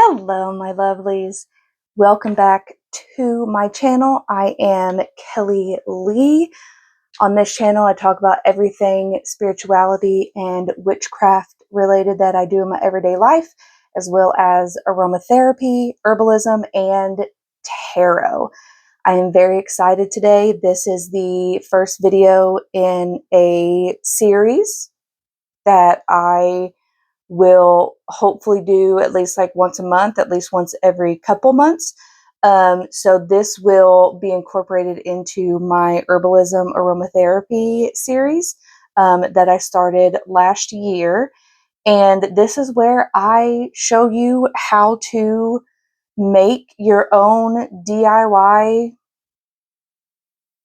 Hello, my lovelies. Welcome back to my channel. I am Kelly Lee. On this channel, I talk about everything spirituality and witchcraft related that I do in my everyday life, as well as aromatherapy, herbalism, and tarot. I am very excited today. This is the first video in a series that I will hopefully do at least like once a month, at least once every couple months. So this will be incorporated into my herbalism aromatherapy series that I started last year. And this is where I show you how to make your own DIY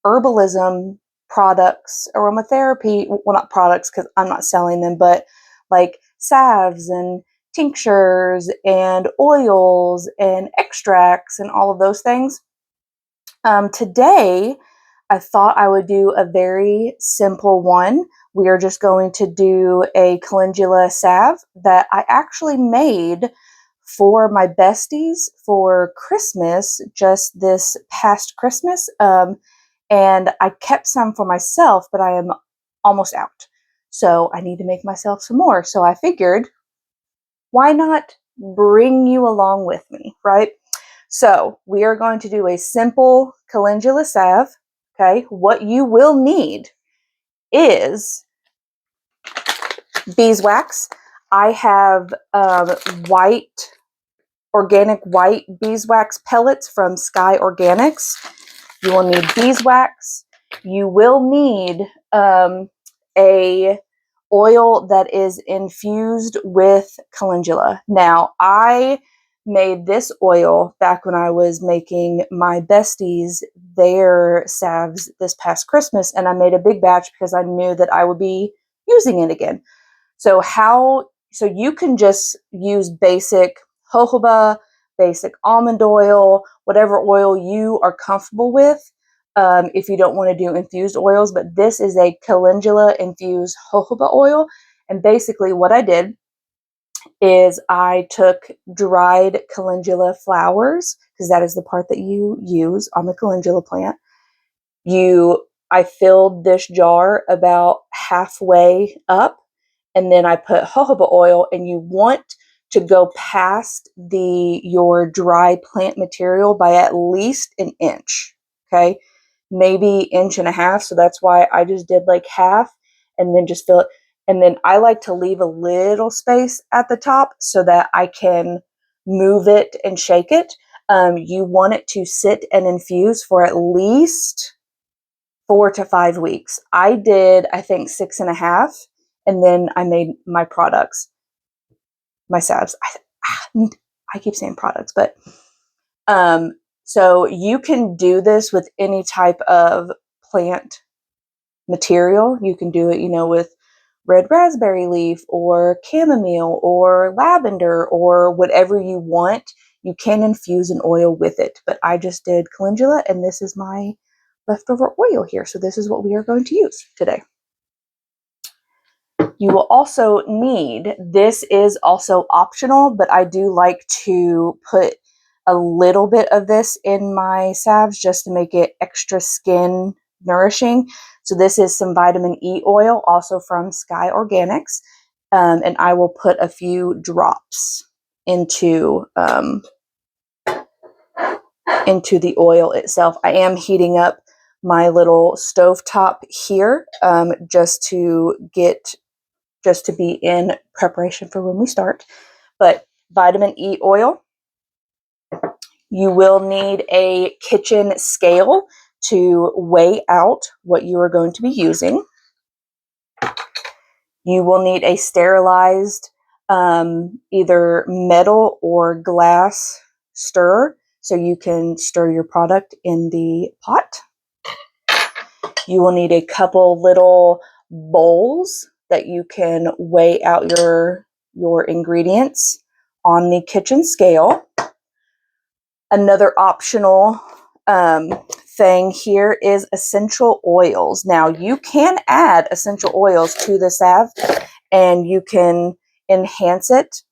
herbalism products, aromatherapy, well, not products because I'm not selling them, but like salves and tinctures and oils and extracts and all of those things. Today, I thought I would do a very simple one. We are just going to do a calendula salve that I actually made for my besties for Christmas, just this past Christmas. And I kept some for myself, but I am almost out. So I need to make myself some more. So I figured, why not bring you along with me, right? So we are going to do a simple calendula salve, okay? What you will need is beeswax. I have organic white beeswax pellets from Sky Organics. You will need beeswax. You will need a oil that is infused with calendula. Now, I made this oil back when I was making my besties their salves this past Christmas, and I made a big batch because I knew that I would be using it again. So you can just use basic jojoba, basic almond oil, whatever oil you are comfortable with, if you don't want to do infused oils. But this is a calendula infused jojoba oil. And basically what I did is I took dried calendula flowers, because that is the part that you use on the calendula plant. I filled this jar about halfway up, and then I put jojoba oil, and you want to go past your dry plant material by at least an inch, okay? Maybe inch and a half, so that's why I just did like half, and then just fill it. And then I like to leave a little space at the top so that I can move it and shake it. You want it to sit and infuse for at least 4 to 5 weeks. I did, I think, 6.5, and then I made my products, my salves. I keep saying products, but so you can do this with any type of plant material. You can do it, with red raspberry leaf or chamomile or lavender or whatever you want. You can infuse an oil with it, but I just did calendula, and this is my leftover oil here. So this is what we are going to use today. You will also need, this is also optional, but I do like to put a little bit of this in my salves just to make it extra skin nourishing. So this is some vitamin E oil, also from Sky Organics, and I will put a few drops into the oil itself. I am heating up my little stovetop here just to be in preparation for when we start. But vitamin E oil. You will need a kitchen scale to weigh out what you are going to be using. You will need a sterilized either metal or glass stirrer so you can stir your product in the pot. You will need a couple little bowls that you can weigh out your ingredients on the kitchen scale. Another optional thing here is essential oils. Now, you can add essential oils to the salve, and you can enhance it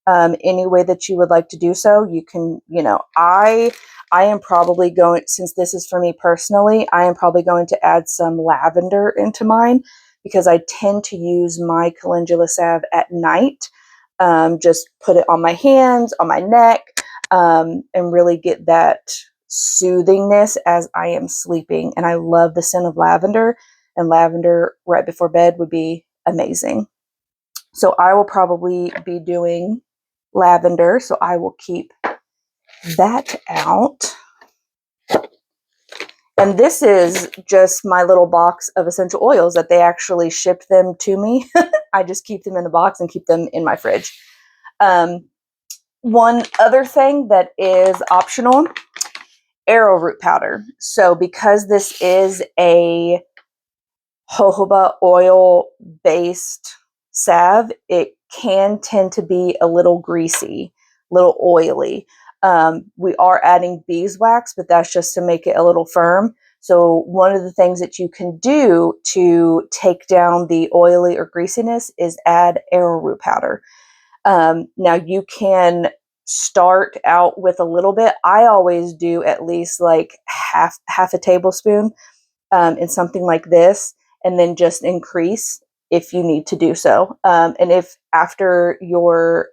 any way that you would like to do so. You can, I am probably going, since this is for me personally, I am probably going to add some lavender into mine because I tend to use my calendula salve at night. Just put it on my hands, on my neck, and really get that soothingness as I am sleeping. And I love the scent of lavender, and lavender right before bed would be amazing. So I will probably be doing lavender, so I will keep that out. And this is just my little box of essential oils that they actually ship them to me. I just keep them in the box and keep them in my fridge. One other thing that is optional, arrowroot powder. So because this is a jojoba oil based salve, it can tend to be a little greasy, a little oily. We are adding beeswax, but that's just to make it a little firm. So one of the things that you can do to take down the oily or greasiness is add arrowroot powder. Now you can start out with a little bit. I always do at least like half a tablespoon in something like this, and then just increase if you need to do so. And if after your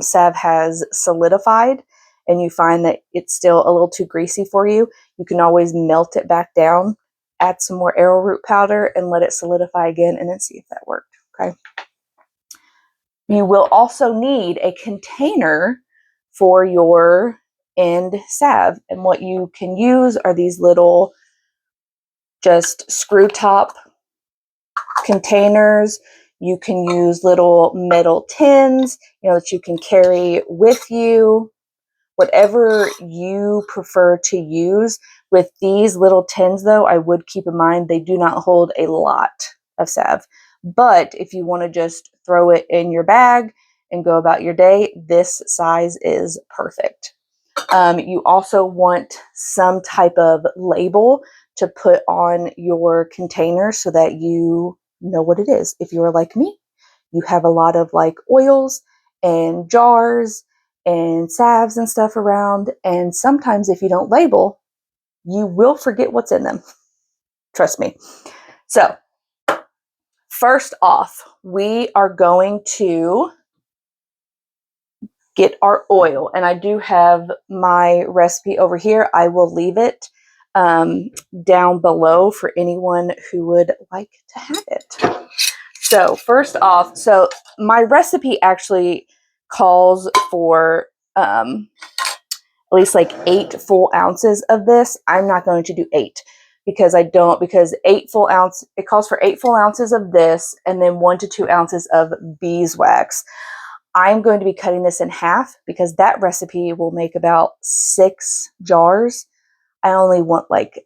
salve has solidified and you find that it's still a little too greasy for you, you can always melt it back down, add some more arrowroot powder, and let it solidify again, and then see if that worked. Okay. You will also need a container for your end salve, and what you can use are these little just screw top containers. You can use little metal tins, that you can carry with you, whatever you prefer to use. With these little tins, though, I would keep in mind they do not hold a lot of salve. But if you want to just throw it in your bag and go about your day, this size is perfect. You also want some type of label to put on your container so that you know what it is. If you're like me, you have a lot of like oils and jars and salves and stuff around, and sometimes if you don't label, you will forget what's in them. Trust me. So first off, we are going to get our oil, and I do have my recipe over here. I will leave it down below for anyone who would like to have it. So first off, so my recipe actually calls for at least like 8 full ounces of this. I'm not going to do 8 because because 8 full ounce, it calls for 8 full ounces of this and then 1 to 2 ounces of beeswax. I'm going to be cutting this in half because that recipe will make about 6 jars. I only want like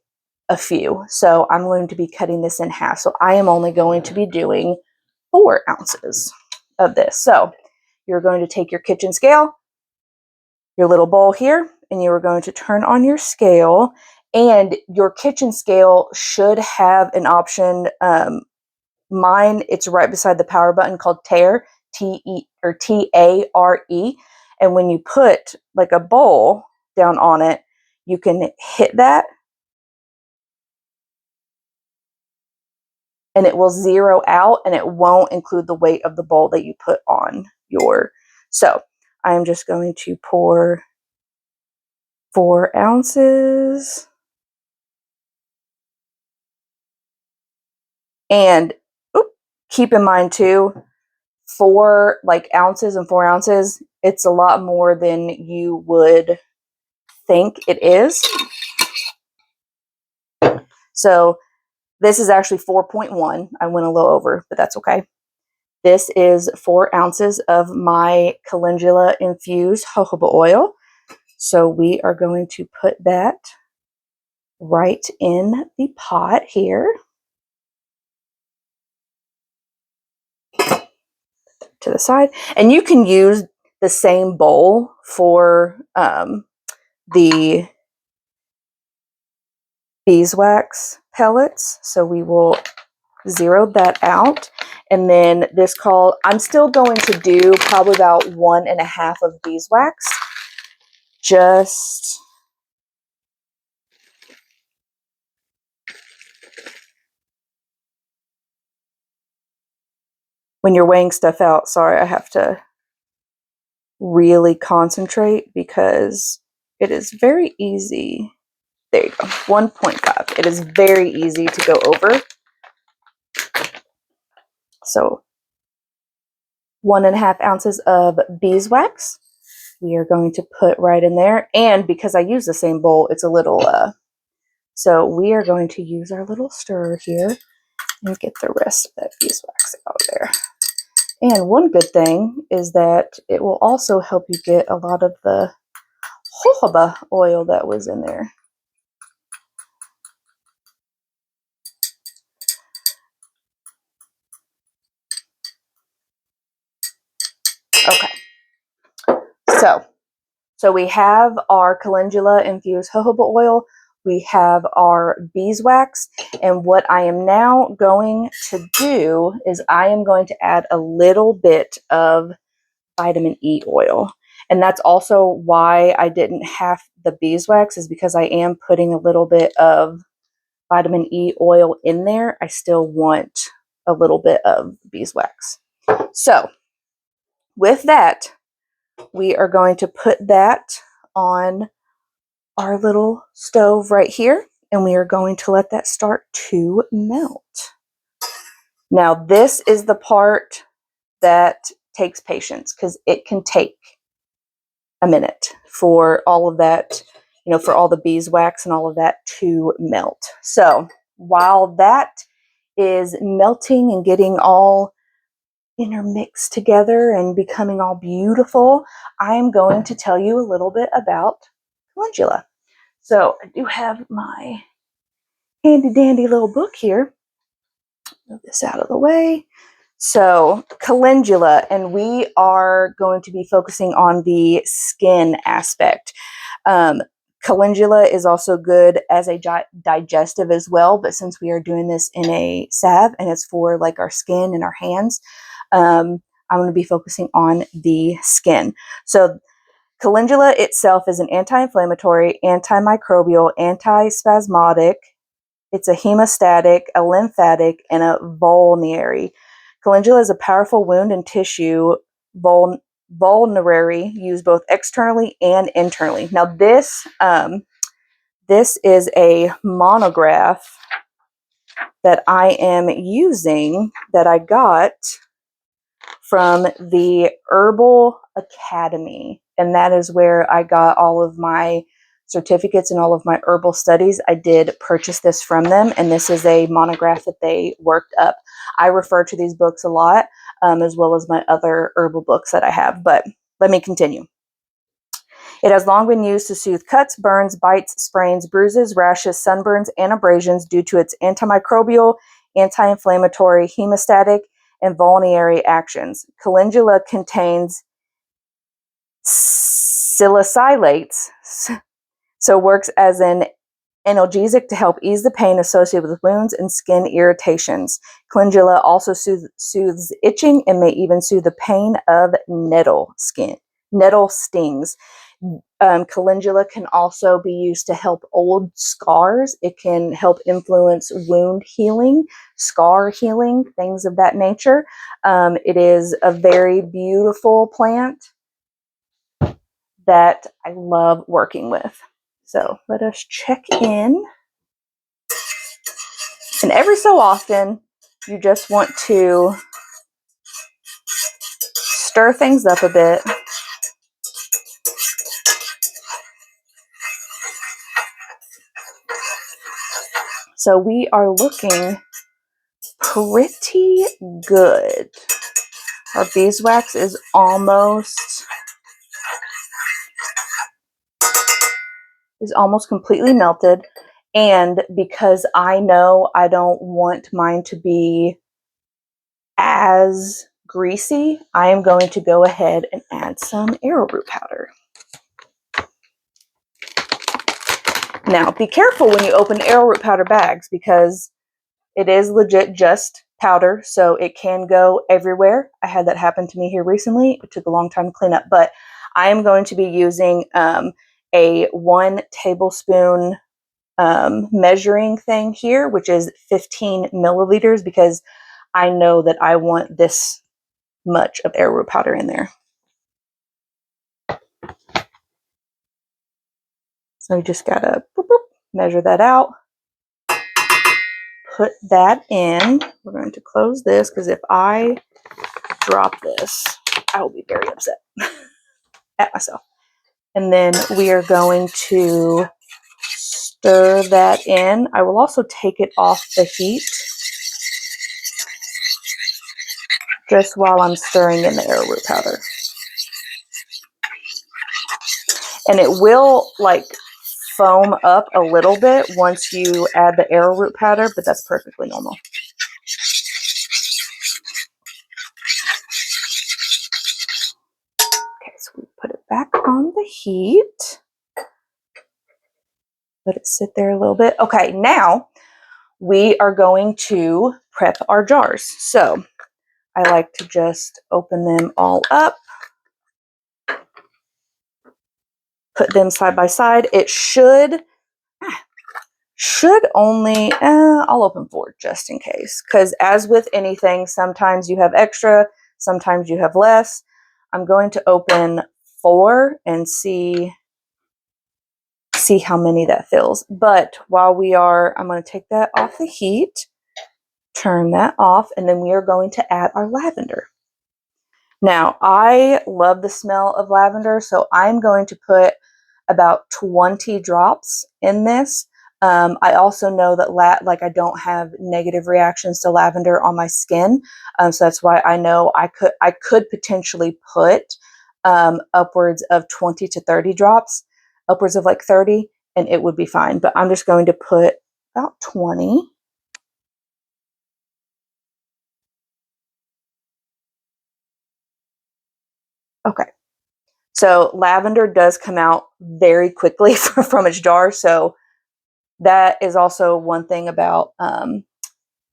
a few. So I'm going to be cutting this in half. So I am only going to be doing 4 ounces of this. So you're going to take your kitchen scale, your little bowl here, and you are going to turn on your scale. And your kitchen scale should have an option. Mine, it's right beside the power button called Tare, T-E or T-A-R-E. And when you put like a bowl down on it, you can hit that and it will zero out and it won't include the weight of the bowl that you put on your. So I'm just going to pour 4 ounces. And keep in mind too, 4 ounces and 4 ounces, it's a lot more than you would think it is. So this is actually 4.1. I went a little over, but that's okay. This is 4 ounces of my calendula infused jojoba oil. So we are going to put that right in the pot here. To the side. And you can use the same bowl for the beeswax pellets. So we will zeroed that out. And then this called, I'm still going to do probably about 1.5 of beeswax. Just when you're weighing stuff out, sorry, I have to really concentrate because it is very easy. There you go, 1.5. It is very easy to go over. So 1.5 ounces of beeswax we are going to put right in there. And because I use the same bowl, it's a little, so we are going to use our little stirrer here and get the rest of that beeswax out of there. And one good thing is that it will also help you get a lot of the jojoba oil that was in there. Okay, so we have our calendula infused jojoba oil, we have our beeswax, and what I am now going to do is I am going to add a little bit of vitamin E oil. And that's also why I didn't have the beeswax, is because I am putting a little bit of vitamin E oil in there. I still want a little bit of beeswax. So with that, we are going to put that on our little stove right here, and we are going to let that start to melt. Now, this is the part that takes patience because it can take a minute for all of that, for all the beeswax and all of that to melt. So while that is melting and getting all intermixed together and becoming all beautiful, I am going to tell you a little bit about calendula. So I do have my handy dandy little book here. Move this out of the way. So calendula, and we are going to be focusing on the skin aspect. Calendula is also good as a digestive as well, but since we are doing this in a salve and it's for like our skin and our hands, I'm going to be focusing on the skin. So calendula itself is an anti-inflammatory, antimicrobial, antispasmodic. It's a hemostatic, a lymphatic, and a vulnerary. Calendula is a powerful wound and tissue vulnerary used both externally and internally. Now this is a monograph that I am using that I got from the Herbal Academy, and that is where I got all of my certificates and all of my herbal studies. I did purchase this from them, and this is a monograph that they worked up. I refer to these books a lot, as well as my other herbal books that I have, but let me continue. It has long been used to soothe cuts, burns, bites, sprains, bruises, rashes, sunburns, and abrasions due to its antimicrobial, anti-inflammatory, hemostatic, and vulnerary actions. Calendula contains salicylates, so works as an analgesic to help ease the pain associated with wounds and skin irritations. Calendula also soothes itching and may even soothe the pain of nettle stings. Calendula can also be used to help old scars. It can help influence wound healing, scar healing, things of that nature. It is a very beautiful plant that I love working with. So let us check in. And every so often, you just want to stir things up a bit. So we are looking pretty good. Our beeswax is almost completely melted. And because I know I don't want mine to be as greasy, I am going to go ahead and add some arrowroot powder. Now, be careful when you open arrowroot powder bags because It is legit just powder, so it can go everywhere. I had that happen to me here recently. It took a long time to clean up, but I am going to be using a 1 tablespoon measuring thing here, which is 15 milliliters, because I know that I want this much of arrowroot powder in there. So you just gotta boop, boop, measure that out. Put that in. We're going to close this because if I drop this, I will be very upset at myself. And then we are going to stir that in. I will also take it off the heat just while I'm stirring in the arrowroot powder. And it will like foam up a little bit once you add the arrowroot powder, but that's perfectly normal. Okay, so we put it back on the heat. Let it sit there a little bit. Okay, now we are going to prep our jars. So I like to just open them all up, put them side by side. It should only, I'll open 4 just in case. Because as with anything, sometimes you have extra, sometimes you have less. I'm going to open 4 and see how many that fills. But while I'm going to take that off the heat, turn that off, and then we are going to add our lavender. Now, I love the smell of lavender, so I'm going to put about 20 drops in this. I also know that I don't have negative reactions to lavender on my skin, so that's why I know I could potentially put upwards of 20 to 30 drops, upwards of like 30, and it would be fine. But I'm just going to put about 20. Okay. So lavender does come out very quickly from its jar. So that is also one thing about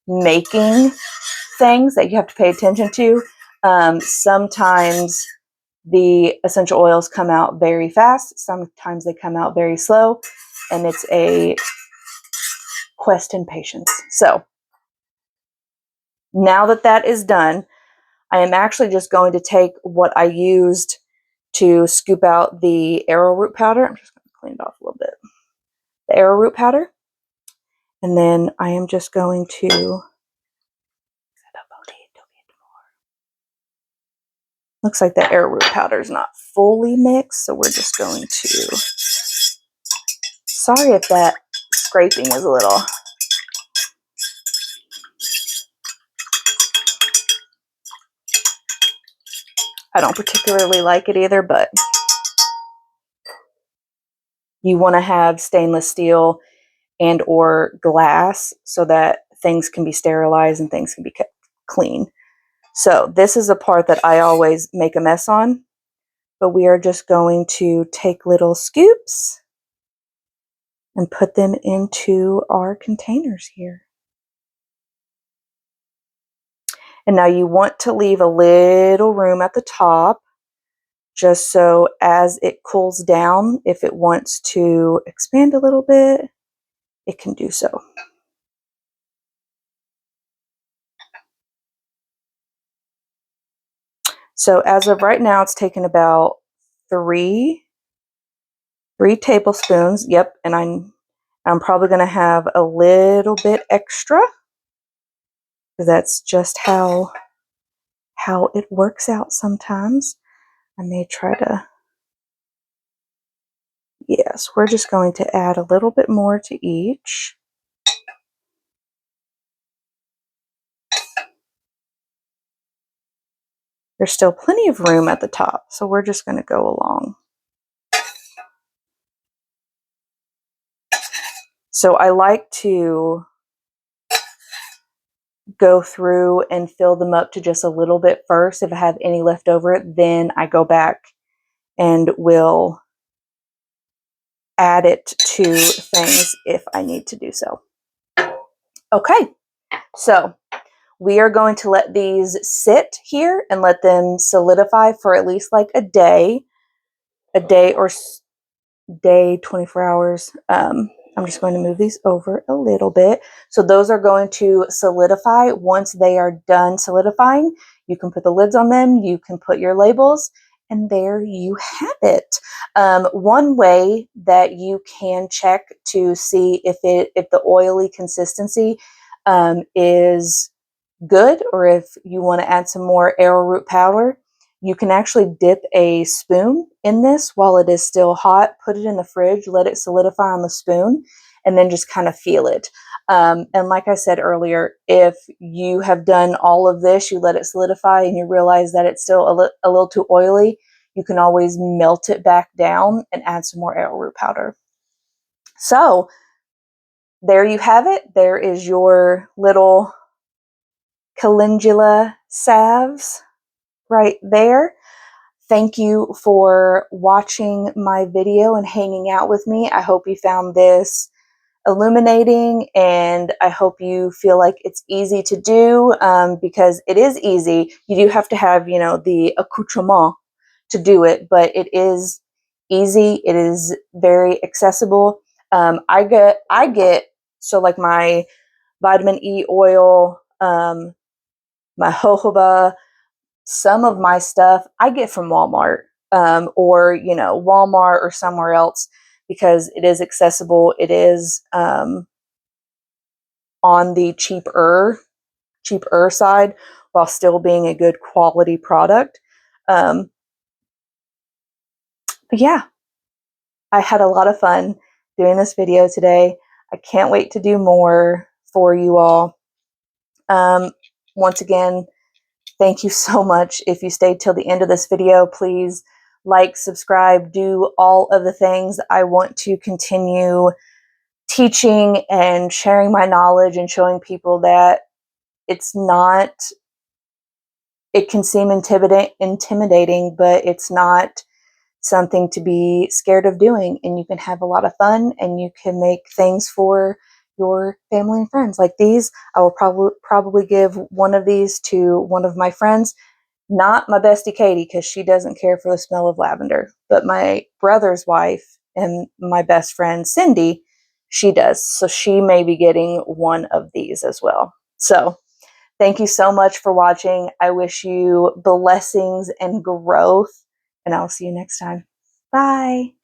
making things that you have to pay attention to. Sometimes the essential oils come out very fast. Sometimes they come out very slow. And it's a quest in patience. So now that that is done, I am actually just going to take what I used to scoop out the arrowroot powder. I'm just going to clean it off a little bit. The arrowroot powder. And then I am just going to, looks like the arrowroot powder is not fully mixed, so we're just going to, sorry if that scraping is a little, I don't particularly like it either, but you want to have stainless steel and or glass so that things can be sterilized and things can be kept clean. So this is a part that I always make a mess on, but we are just going to take little scoops and put them into our containers here. And now you want to leave a little room at the top just so as it cools down, if it wants to expand a little bit, it can do so. So as of right now, it's taken about 3 tablespoons. Yep, and I'm probably going to have a little bit extra because that's just how it works out sometimes. I may try to, yes, we're just going to add a little bit more to each. There's still plenty of room at the top, so we're just going to go along. So I like to go through and fill them up to just a little bit first. If I have any left over, then I go back and will add it to things if I need to do so. Okay, So we are going to let these sit here and let them solidify for at least like a day or day, 24 hours. I'm just going to move these over a little bit. So those are going to solidify. Once they are done solidifying, you can put the lids on them, you can put your labels, and there you have it. One way that you can check to see if the oily consistency is good, or if you want to add some more arrowroot powder, you can actually dip a spoon in this while it is still hot, put it in the fridge, let it solidify on the spoon, and then just kind of feel it. And like I said earlier, if you have done all of this, you let it solidify and you realize that it's still a little too oily, you can always melt it back down and add some more arrowroot powder. So there you have it. There is your little calendula salves right there. Thank you for watching my video and hanging out with me. I hope you found this illuminating, and I hope you feel like it's easy to do, because it is easy. You do have to have, you know, the accoutrement to do it, but it is easy. It is very accessible. I get so like my vitamin E oil, my jojoba, some of my stuff I get from Walmart, or, you know, Walmart or somewhere else, because it is accessible. It is on the cheaper side while still being a good quality product. But yeah, I had a lot of fun doing this video today. I can't wait to do more for you all. Once again, thank you so much. If you stayed till the end of this video, please like, subscribe, do all of the things. I want to continue teaching and sharing my knowledge and showing people that it's not, it can seem intimidating, but it's not something to be scared of doing. And you can have a lot of fun, and you can make things for your family and friends. Like these, I will probably give one of these to one of my friends. Not my bestie Katie, because she doesn't care for the smell of lavender, but my brother's wife and my best friend Cindy, she does. So she may be getting one of these as well. So thank you so much for watching. I wish you blessings and growth, and I'll see you next time. Bye.